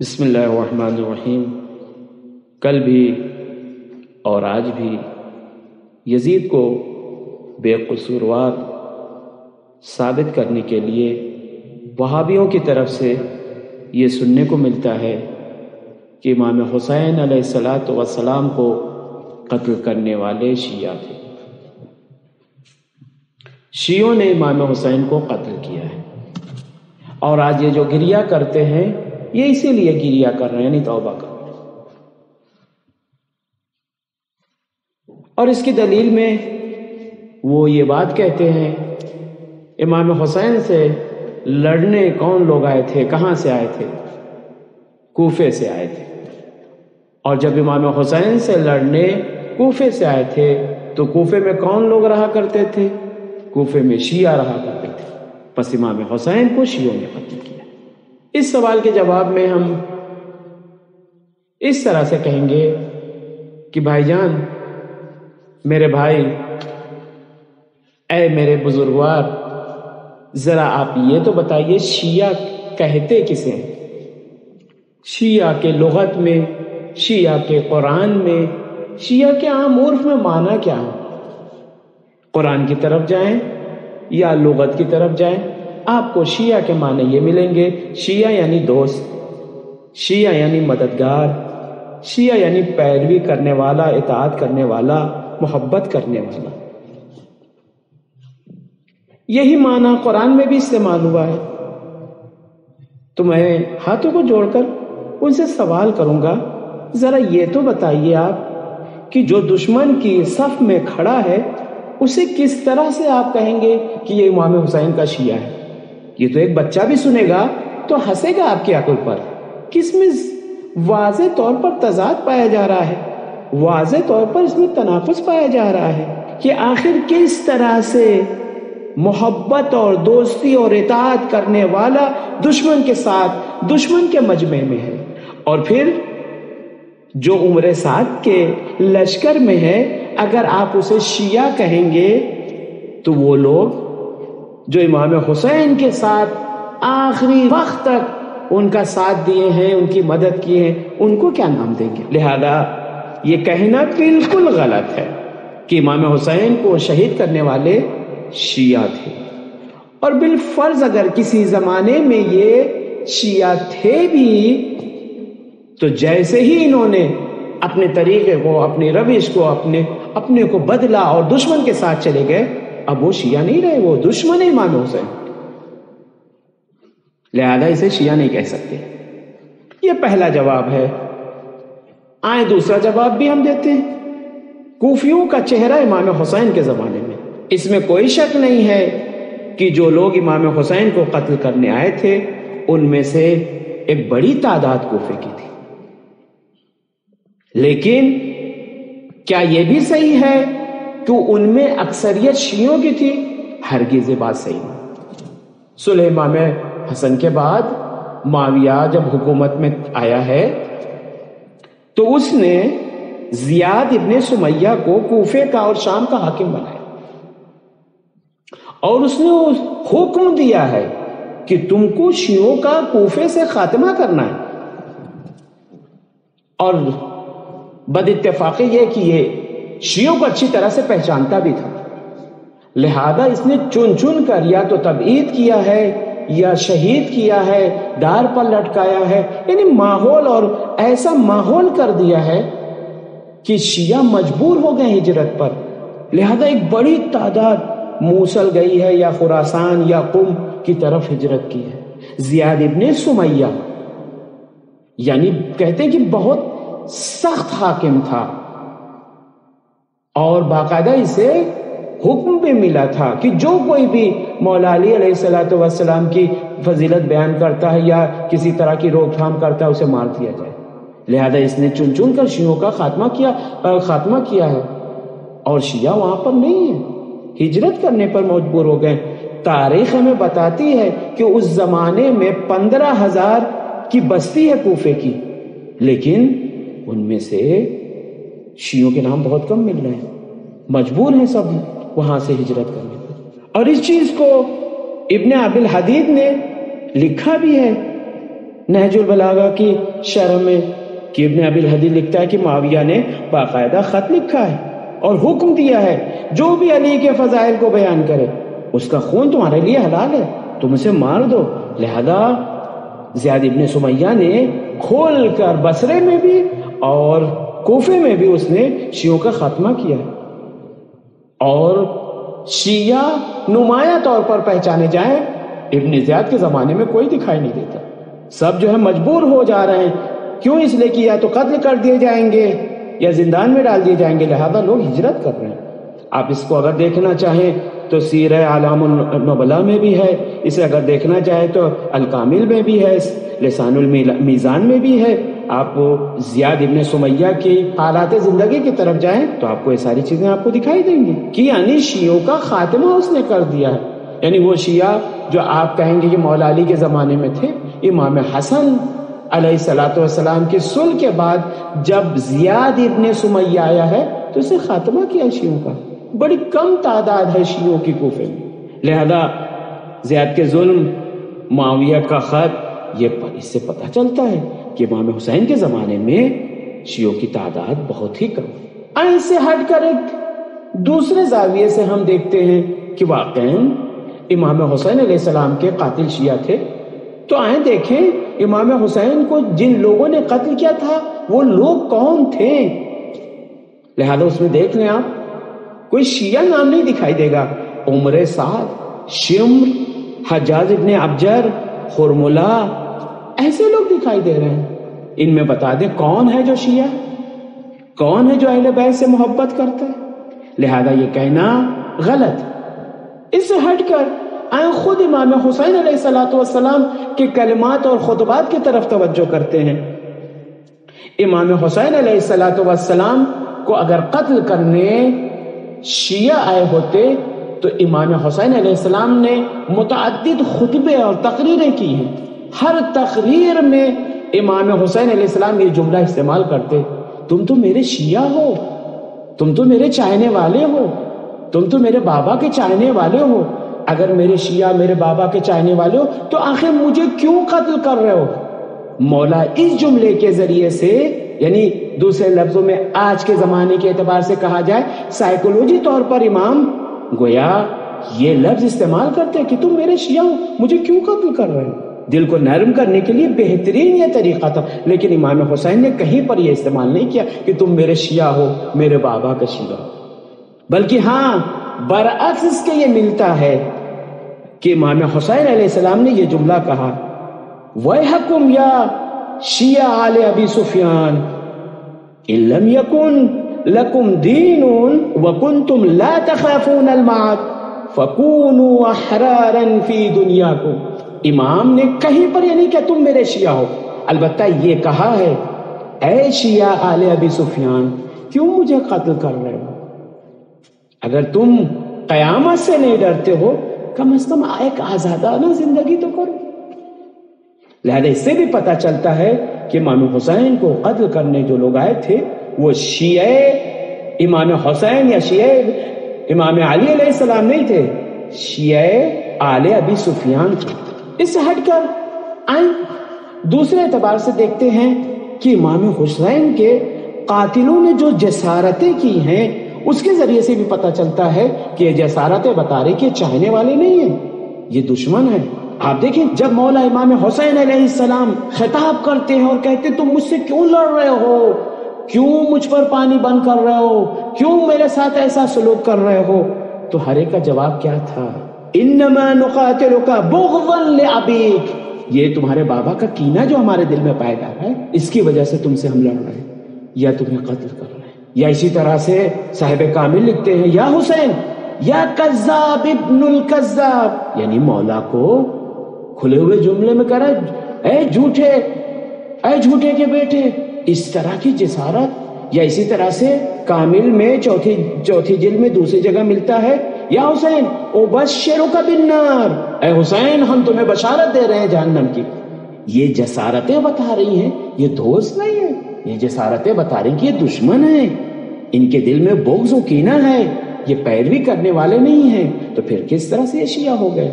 بسم اللہ الرحمن الرحیم۔ کل بھی اور آج بھی یزید کو بے قصوروار ثابت کرنے کے لیے وہابیوں کی طرف سے یہ سننے کو ملتا ہے کہ امام حسین علیہ الصلاۃ والسلام کو قتل کرنے والے شیعہ تھے۔ شیعوں نے امام حسین کو قتل کیا ہے، اور آج یہ جو گریہ کرتے ہیں یہ اسی لیے گریہ کر رہے ہیں، یعنی توبہ کر رہے ہیں۔ اور اس کی دلیل میں وہ یہ بات کہتے ہیں، امام حسین سے لڑنے کون لوگ آئے تھے، کہاں سے آئے تھے؟ کوفے سے آئے تھے۔ اور جب امام حسین سے لڑنے کوفے سے آئے تھے تو کوفے میں کون لوگ رہا کرتے تھے؟ کوفے میں شیعہ رہا کرتے تھے۔ پس امام حسین کو شیعوں نے قتل کیا۔ اس سوال کے جواب میں ہم اس طرح سے کہیں گے کہ بھائی جان، میرے بھائی، اے میرے بزرگوار، ذرا آپ یہ تو بتائیے شیعہ کہتے کسے ہیں؟ شیعہ کے لغت میں، شیعہ کے قرآن میں، شیعہ کے عام عرف میں معنی کیا ہے؟ قرآن کی طرف جائیں یا لغت کی طرف جائیں، آپ کو شیعہ کے معنی یہ ملیں گے۔ شیعہ یعنی دوست، شیعہ یعنی مددگار، شیعہ یعنی پیروی کرنے والا، اطاعت کرنے والا، محبت کرنے والا۔ یہی معنی قرآن میں بھی استعمال ہوا ہے۔ تو میں ہاتھوں کو جوڑ کر ان سے سوال کروں گا، ذرا یہ تو بتائیے آپ کہ جو دشمن کی صف میں کھڑا ہے اسے کس طرح سے آپ کہیں گے کہ یہ امام حسین کا شیعہ ہے؟ یہ تو ایک بچہ بھی سنے گا تو ہنسے گا آپ کی عقل پر کہ اس میں واضح طور پر تضاد پایا جا رہا ہے، واضح طور پر اس میں تناقض پایا جا رہا ہے کہ آخر کس طرح سے محبت اور دوستی اور اطاعت کرنے والا دشمن کے ساتھ، دشمن کے مجمع میں ہے، اور پھر جو عمر سعد کے لشکر میں ہے اگر آپ اسے شیعہ کہیں گے تو وہ لوگ جو امام حسین کے ساتھ آخری وقت تک ان کا ساتھ دیے ہیں، ان کی مدد کی ہے، ان کو کیا نام دیں گے؟ لہذا یہ کہنا بالکل غلط ہے کہ امام حسین کو شہید کرنے والے شیعہ تھے، اور بالفرض اگر کسی زمانے میں یہ شیعہ تھے بھی تو جیسے ہی انہوں نے اپنے طریقے کو، اپنی روش کو، اپنے کو بدلا اور دشمن کے ساتھ چلے گئے، اب وہ شیعہ نہیں رہے، وہ دشمن ہے امام حسین، لہذا اسے شیعہ نہیں کہہ سکتے۔ یہ پہلا جواب ہے۔ آئیں دوسرا جواب بھی ہم دیتے ہیں۔ کوفیوں کا چہرہ امام حسین کے زمانے میں، اس میں کوئی شک نہیں ہے کہ جو لوگ امام حسین کو قتل کرنے آئے تھے ان میں سے ایک بڑی تعداد کوفے کی تھی، لیکن کیا یہ بھی صحیح ہے کہ ان میں اکثریت شیعوں کی تھی؟ ہرگز یہ بات صحیح نہیں۔ صلح امام حسن کے بعد معاویہ جب حکومت میں آیا ہے تو اس نے زیاد ابن سمیہ کو کوفے کا اور شام کا حاکم بنایا، اور اس نے حکم دیا ہے کہ تم کو شیعوں کا کوفے سے خاتمہ کرنا ہے، اور بد اتفاقی یہ کہ یہ شیعوں کو اچھی طرح سے پہچانتا بھی تھا، لہذا اس نے چن چن کر یا تو تبعید کیا ہے یا شہید کیا ہے، ڈار پر لٹکایا ہے، یعنی ماحول، اور ایسا ماحول کر دیا ہے کہ شیعہ مجبور ہو گئے ہجرت پر، لہذا ایک بڑی تعداد موصل گئی ہے یا خراسان یا قم کی طرف ہجرت کی ہے۔ زیاد ابن سمیہ یعنی کہتے ہیں کہ بہت سخت حاکم تھا، اور باقاعدہ اسے حکم بھی ملا تھا کہ جو کوئی بھی مولا علی علیہ الصلوۃ والسلام کی فضیلت بیان کرتا ہے یا کسی طرح کی روک تھام کرتا ہے اسے مار دیا جائے، لہذا اس نے چن چن کر شیعوں کا خاتمہ کیا ہے، اور شیعہ وہاں پر نہیں ہے، ہجرت کرنے پر مجبور ہو گئے۔ تاریخ ہمیں بتاتی ہے کہ اس زمانے میں 15,000 کی بستی ہے کوفے کی، لیکن ان میں سے شیعوں کے نام بہت کم مل رہے ہیں، مجبور ہیں سب وہاں سے ہجرت کرنے پر۔ اور اس چیز کو ابن ابی الحدید نے لکھا بھی ہے نہج البلاغہ کی شرح میں کہ ابن ابی الحدید لکھتا ہے کہ معاویہ نے باقاعدہ خط لکھا ہے اور حکم دیا ہے جو بھی علی کے فضائل کو بیان کرے اس کا خون تمہارے لیے حلال ہے، تم اسے مار دو۔ لہذا زیاد ابن سمیہ نے کھول کر بصرے میں بھی اور کوفے میں بھی اس نے شیعوں کا خاتمہ کیا، اور شیعہ نمایاں طور پر پہچانے جائیں ابن زیاد کے زمانے میں کوئی دکھائی نہیں دیتا، سب جو ہے مجبور ہو جا رہے ہیں، کیوں؟ اس لیے کہ یا تو قتل کر دیے جائیں گے یا زندان میں ڈال دیے جائیں گے، لہذا لوگ ہجرت کر رہے ہیں۔ آپ اس کو اگر دیکھنا چاہیں تو سیرہ اعلام النبلاء میں بھی ہے، اسے اگر دیکھنا چاہیں تو الکامل میں بھی ہے، لسان المیزان میں بھی ہے۔ آپ زیاد ابن سمیہ کی حالات زندگی کی طرف جائیں تو آپ کو یہ ساری چیزیں آپ کو دکھائی دیں گی کہ یعنی شیعوں کا خاتمہ اس نے کر دیا ہے۔ یعنی وہ شیعہ جو آپ کہیں گے کہ مولا علی کے زمانے میں تھے، امام حسن علیہ الصلوۃ والسلام کی صلح کے بعد جب زیاد ابن سمیہ آیا ہے تو اسے خاتمہ کیا شیعوں کا۔ بڑی کم تعداد ہے شیعوں کی کوفے میں، لہذا زیاد کے ظلم، معاویہ کا خط، یہ اس سے پتہ چلتا ہے کہ امام حسین کے زمانے میں شیعوں کی تعداد بہت ہی کم ہے۔ اس سے ہٹ کر ایک دوسرے زاویے سے ہم دیکھتے ہیں کہ واقعاً امام حسین علیہ السلام کے قاتل شیعہ تھے، تو آئیں دیکھیں امام حسین کو جن لوگوں نے قتل کیا تھا وہ لوگ کون تھے۔ لہذا اس میں دیکھ لیں آپ، کوئی شیعہ نام نہیں دکھائی دے گا، عمر سعد، شمر، حجاج ابن ابجر، خرملہ، ایسے لوگ دکھائی دے رہے ہیں۔ ان میں بتا دیں کون ہے جو شیعہ، کون ہے جو اہل بیت سے محبت کرتا ہے۔ لہذا یہ کہنا غلط۔ اس سے ہٹ کر آئیں خود امام حسین علیہ الصلوۃ والسلام کے کلمات اور خطبات کی طرف توجہ کرتے ہیں۔ امام حسین علیہ الصلوۃ والسلام کو اگر قتل کرنے شیعہ آئے ہوتے تو امام حسین علیہ السلام نے متعدد خطبے اور تقریریں کی ہیں۔ ہر تقریر میں امام حسین علیہ السلام یہ جملہ استعمال کرتے، تم تو میرے شیعہ ہو، تم تو میرے چاہنے والے ہو، تم تو میرے بابا کے چاہنے والے ہو، اگر میرے شیعہ میرے بابا کے چاہنے والے ہو تو آخر مجھے کیوں قتل کر رہے ہو؟ مولا اس جملے کے ذریعے سے، یعنی دوسرے لفظوں میں آج کے زمانے کے اعتبار سے کہا جائے سائیکولوجی طور پر امام گویا یہ لفظ استعمال کرتے کہ تم میرے شیعہ ہو، مجھے کیوں قتل کر رہے ہو؟ دل کو نرم کرنے کے لیے بہترین یہ طریقہ تھا، لیکن امام حسین نے کہیں پر یہ استعمال نہیں کیا کہ تم میرے شیعہ ہو، میرے بابا کا شیعہ ہو، بلکہ ہاں برعکس اس کے یہ ملتا ہے کہ امام حسین علیہ السلام نے یہ جملہ کہا، وَيْحَكُمْ يَا شِيَعَ آلِ أَبِي سُفْيَانَ إِن لَّمْ يَكُن لَّكُمْ دِينٌ وَكُنتُمْ لَا تَخَافُونَ الْمَعَادِ فَكُونُوا أَحْرَارًا فِي دُنْيَاكُمْ۔ امام نے کہیں پر یہ نہیں کہ تم میرے شیعہ ہو، البتہ یہ کہا ہے اے شیعہ آل ابی سفیان کیوں مجھے قتل کر رہے ہو؟ اگر تم قیامت سے نہیں ڈرتے ہو کم از کم ایک آزادانہ زندگی تو کرو۔ لہذا اس سے بھی پتہ چلتا ہے کہ امام حسین کو قتل کرنے جو لوگ آئے تھے وہ شیعہ امام حسین یا شیعہ امام علی علیہ السلام نہیں تھے، شیعہ آل ابی سفیان تھے۔ اس سے ہٹ کر آئیں دوسرے اعتبار سے دیکھتے ہیں کہ امام حسین کے قاتلوں نے جو جسارتیں کی ہیں اس کے ذریعے سے بھی پتہ چلتا ہے کہ یہ جسارتیں بتا رہے کہ چاہنے والے نہیں ہیں، یہ دشمن ہے۔ آپ دیکھیں جب مولا امام حسین علیہ السلام خطاب کرتے ہیں اور کہتے تم مجھ سے کیوں لڑ رہے ہو، کیوں مجھ پر پانی بند کر رہے ہو، کیوں میرے ساتھ ایسا سلوک کر رہے ہو، تو ہر ایک کا جواب کیا تھا؟ انما نقاتلک بغضا لابیک، یہ تمہارے بابا کا کینہ جو ہمارے دل میں پیدا ہے اس کی وجہ سے تم سے ہم لڑ رہے ہیں یا تمہیں قتل کر رہے ہیں۔ یا اسی طرح سے صاحب کامل لکھتے ہیں یا حسین یا کذاب ابن الکذاب، یعنی مولا کو کھلے ہوئے جملے میں کہہ رہا اے جھوٹے، اے جھوٹے کے بیٹے، اس طرح کی جسارت۔ یا اسی طرح سے کامل میں چوتھی جلد میں دوسری جگہ ملتا ہے یا حسین ابشرک بالنار، اے حسین ہم تمہیں بشارت دے رہے ہیں جہنم کی۔ یہ جسارتیں بتا رہی ہیں یہ دوست نہیں ہے، یہ جسارتیں بتا رہی ہیں کہ یہ دشمن ہیں، ان کے دل میں بغض و کینہ ہے، یہ پیروی کرنے والے نہیں ہیں، تو پھر کس طرح سے یہ شیعہ ہو گئے؟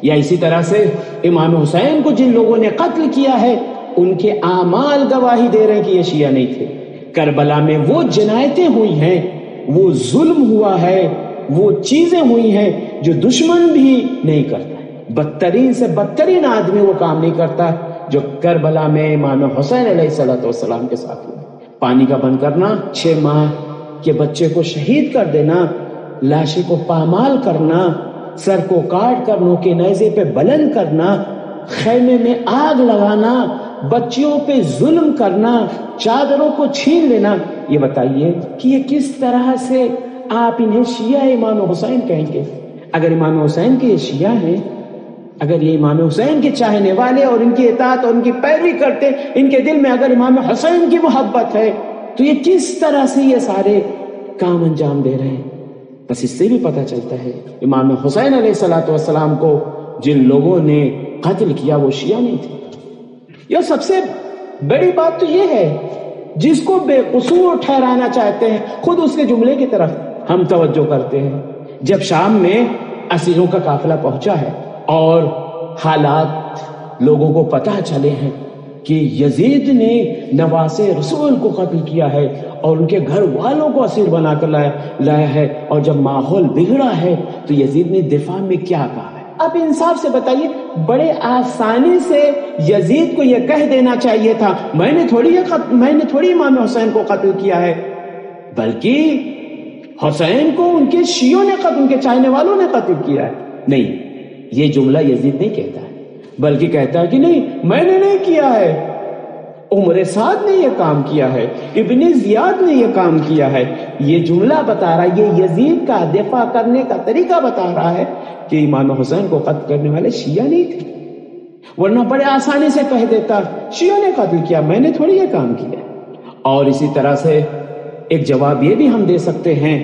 یا اسی طرح سے امام حسین کو جن لوگوں نے قتل کیا ہے ان کے اعمال گواہی دے رہے ہیں کہ یہ شیعہ نہیں تھے. کربلا میں وہ جنایتیں ہوئی ہیں، وہ ظلم ہوا ہے، وہ چیزیں ہوئی ہیں جو دشمن بھی نہیں کرتا ہے. بدترین سے بدترین آدمی وہ کام نہیں کرتا جو کربلا میں امام حسین علیہ السلام کے ساتھ ہوا. پانی کا بند کرنا، 6 ماہ کے بچے کو شہید کر دینا، لاشیں کو پامال کرنا، سر کو کاٹ کر نوک نیزے پہ بلند کرنا، خیمے میں آگ لگانا، بچیوں پہ ظلم کرنا، چادروں کو چھین لینا. یہ بتائیے کہ یہ کس طرح سے آپ انہیں شیعہ امام حسین کہیں گے؟ اگر امام حسین کے یہ شیعہ ہیں، اگر یہ امام حسین کے چاہنے والے اور ان کی اطاعت اور ان کی پیروی کرتے، ان کے دل میں اگر امام حسین کی محبت ہے، تو یہ کس طرح سے یہ سارے کام انجام دے رہے ہیں؟ بس اس سے بھی پتہ چلتا ہے امام حسین علیہ السلام کو جن لوگوں نے قتل کیا وہ شیعہ نہیں تھے. یہ سب سے بڑی بات تو یہ ہے، جس کو بے قصور ٹھہرانا چاہتے ہیں خود اس کے جملے کی طرف ہم توجہ کرتے ہیں. جب شام میں اسیروں کا قافلہ پہنچا ہے اور حالات لوگوں کو پتہ چلے ہیں کہ یزید نے نواز رسول کو قتل کیا ہے اور ان کے گھر والوں کو اسیر بنا کر لایا ہے، اور جب ماحول بگڑا ہے تو یزید نے دفاع میں کیا کہا ہے؟ اب انصاف سے بتائیے، بڑے آسانی سے یزید کو یہ کہہ دینا چاہیے تھا میں نے تھوڑی امام حسین کو قتل کیا ہے، بلکہ حسین کو ان کے شیعوں نے قتل، ان کے چاہنے والوں نے قتل کیا ہے. نہیں، یہ جملہ یزید نہیں کہتا ہے، بلکہ کہتا ہے کہ نہیں، میں نے نہیں کیا ہے، عمر سعد نے یہ کام کیا ہے، ابن زیاد نے یہ کام کیا ہے. یہ جملہ بتا رہا ہے، یہ یزید کا دفاع کرنے کا طریقہ بتا رہا ہے کہ امام حسین کو قتل کرنے والے شیعہ نہیں تھے، ورنہ بڑے آسانی سے کہہ دیتا شیعوں نے قتل کیا، میں نے تھوڑی یہ کام کیا. اور اسی طرح سے ایک جواب یہ بھی ہم دے سکتے ہیں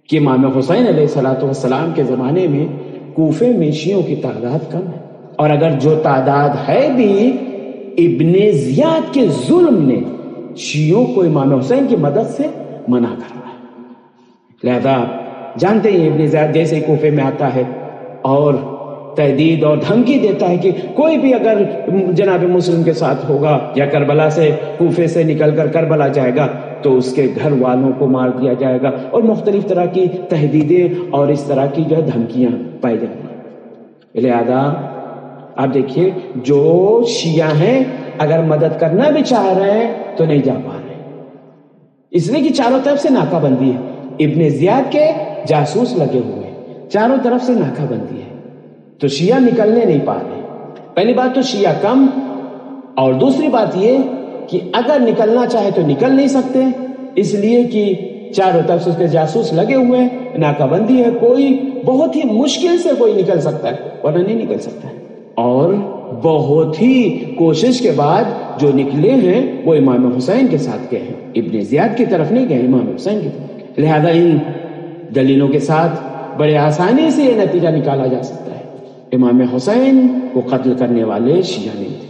کہ امام حسین علیہ السلام کے زمانے میں کوفے میں شیعوں کی تعداد کم ہے، اور اگر جو تعداد ہے بھی، ابن زیاد کے ظلم نے شیعوں کو امام حسین کی مدد سے منع کر رہا ہے. لہذا جانتے ہیں ابن زیاد جیسے ہی کوفے میں آتا ہے اور تہدید اور دھمکی دیتا ہے کہ کوئی بھی اگر جناب مسلم کے ساتھ ہوگا یا کربلا سے کوفے سے نکل کر کربلا جائے گا تو اس کے گھر والوں کو مار دیا جائے گا، اور مختلف طرح کی تہدیدیں اور اس طرح کی جو ہے دھمکیاں پائی جائیں گی. لہذا آپ دیکھیے جو شیعہ ہیں اگر مدد کرنا بھی چاہ رہے ہیں تو نہیں جا پا رہے، اس لیے کہ چاروں طرف سے ناکہ بندی ہے. ابن زیاد کے جاسوس لگے ہوئے ہیں، چاروں طرف سے ناکہ بندی ہے، تو شیعہ نکلنے نہیں پا رہے. پہلی بات تو شیعہ کم، اور دوسری بات یہ کہ اگر نکلنا چاہے تو نکل نہیں سکتے، اس لیے کہ چاروں طرف سے اس کے جاسوس لگے ہوئے ہیں، ناکہ بندی ہے، کوئی بہت ہی مشکل سے کوئی نکل سکتا ہے ورنہ نہیں نکل سکتا ہے. اور بہت ہی کوشش کے بعد جو نکلے ہیں وہ امام حسین کے ساتھ گئے ہیں، ابن زیاد کی طرف نہیں گئے، امام حسین کی طرف. لہذا ان دلیلوں کے ساتھ بڑے آسانی سے یہ نتیجہ نکالا جا سکتا ہے، امام حسین کو قتل کرنے والے شیعہ نہیں تھے.